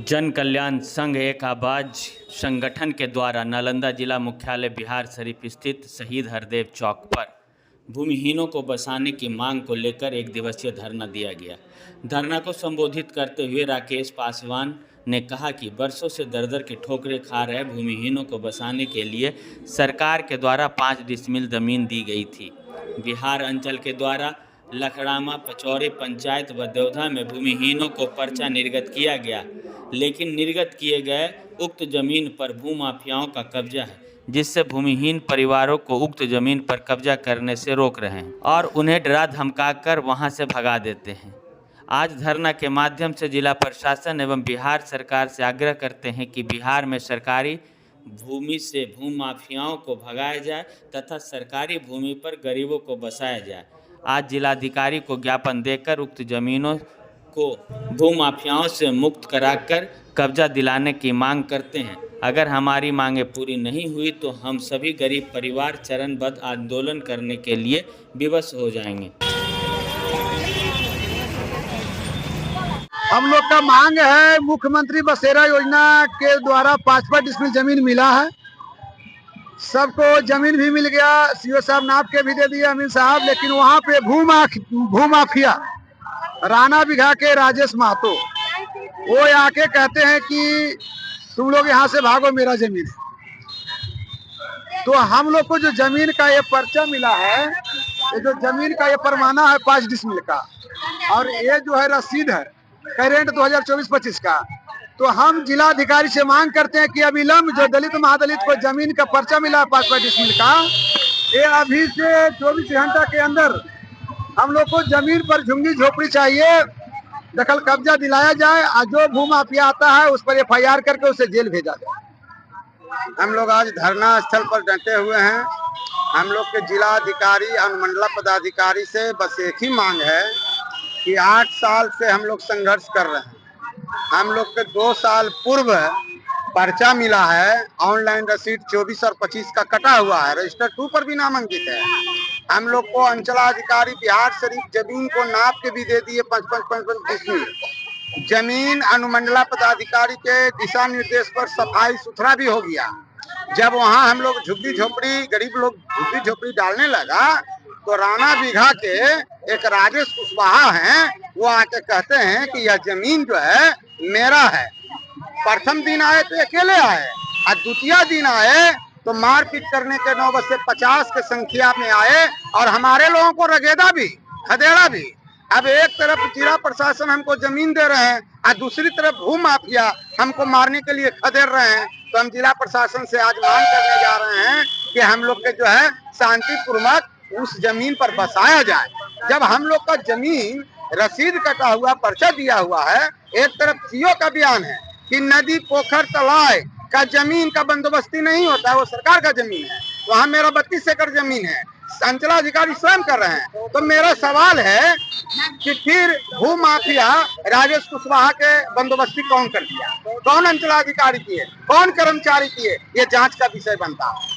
जन कल्याण संघ एक आवाज संगठन के द्वारा नालंदा जिला मुख्यालय बिहार शरीफ स्थित शहीद हरदेव चौक पर भूमिहीनों को बसाने की मांग को लेकर एक दिवसीय धरना दिया गया। धरना को संबोधित करते हुए राकेश पासवान ने कहा कि वर्षों से दर की ठोकरें खा रहे भूमिहीनों को बसाने के लिए सरकार के द्वारा 5 डिसमिल जमीन दी गई थी। बिहार अंचल के द्वारा लखरामा, पचौरी पंचायत व देवधा में भूमिहीनों को पर्चा निर्गत किया गया, लेकिन निर्गत किए गए उक्त जमीन पर भूमाफियाओं का कब्जा है, जिससे भूमिहीन परिवारों को उक्त जमीन पर कब्जा करने से रोक रहे हैं और उन्हें डरा धमकाकर वहां से भगा देते हैं। आज धरना के माध्यम से जिला प्रशासन एवं बिहार सरकार से आग्रह करते हैं कि बिहार में सरकारी भूमि से भूमाफियाओं को भगाया जाए तथा सरकारी भूमि पर गरीबों को बसाया जाए। आज जिलाधिकारी को ज्ञापन देकर उक्त जमीनों को भूमाफियाओं से मुक्त कराकर कब्जा दिलाने की मांग करते हैं। अगर हमारी मांगें पूरी नहीं हुई तो हम सभी गरीब परिवार चरणबद्ध आंदोलन करने के लिए विवश हो जाएंगे। हम लोग का मांग है, मुख्यमंत्री बसेरा योजना के द्वारा 5 डिसमिल जमीन मिला है, सबको जमीन भी मिल गया, सीओ साहब नाप के भी दे दिए अमीन साहब, लेकिन वहाँ पे भूमाफिया राणा बिघा के राजेश महतो वो आके कहते हैं कि तुम लोग यहाँ से भागो, मेरा जमीन है। तो हम लोग को जो जमीन का ये पर्चा मिला है, ये जो जमीन का ये परवाना है 5 डिसमिल का, और ये जो है रसीद है करेंट 2024-25 का, तो हम जिलाधिकारी से मांग करते हैं कि अविलंब जो दलित महादलित को जमीन का पर्चा मिला है 5 डिसमिल का, ये अभी से 24 घंटा के अंदर हम लोग को जमीन पर झुग्गी झोपड़ी चाहिए, दखल कब्जा दिलाया जाए और जो भूमाफिया आता है उस पर FIR करके उसे जेल भेजा जाए। हम लोग आज धरना स्थल पर डटे हुए हैं। हम लोग के जिलाधिकारी अनुमंडला पदाधिकारी से बस एक ही मांग है कि 8 साल से हम लोग संघर्ष कर रहे हैं। हम लोग के 2 साल पूर्व पर्चा मिला है, ऑनलाइन रसीद 24 और 25 का कटा हुआ है, रजिस्टर 2 पर भी नामांकित है। हम लोग को अंचलाधिकारी बिहार शरीफ जमीन को नाप के भी दे दिए 5 डिसमिल जमीन। अनुमंडला पदाधिकारी के दिशा निर्देश पर सफाई सुथरा भी हो गया। जब वहाँ हम लोग झुग्गी झोपड़ी, गरीब लोग झुग्गी झोपड़ी डालने लगा तो राणा बिघा के एक राजेश कुशवाहा हैं, वो आके कहते हैं कि यह जमीन जो है मेरा है। प्रथम दिन आए तो अकेले आए और द्वितीय दिन आए तो मारपीट करने के नौबत से 50 के संख्या में आए और हमारे लोगों को रगेदा भी, खदेड़ा भी। अब एक तरफ जिला प्रशासन हमको जमीन दे रहे हैं और दूसरी तरफ भूमाफिया हमको मारने के लिए खदेड़ रहे हैं। तो हम जिला प्रशासन से आज मांग करने जा रहे हैं कि हम लोग के जो है शांतिपूर्वक उस जमीन पर बसाया जाए। जब हम लोग का जमीन रसीद कटा हुआ, पर्चा दिया हुआ है, एक तरफ सीओ का बयान है कि नदी, पोखर, तालाब का जमीन का बंदोबस्ती नहीं होता है, वो सरकार का जमीन है। वहाँ मेरा 32 एकड़ जमीन है, अंचलाधिकारी स्वयं कर रहे हैं। तो मेरा सवाल है कि फिर भूमाफिया राजेश कुशवाहा के बंदोबस्ती कौन कर दिया, कौन अंचलाधिकारी किए, कौन कर्मचारी किए, ये जांच का विषय बनता है।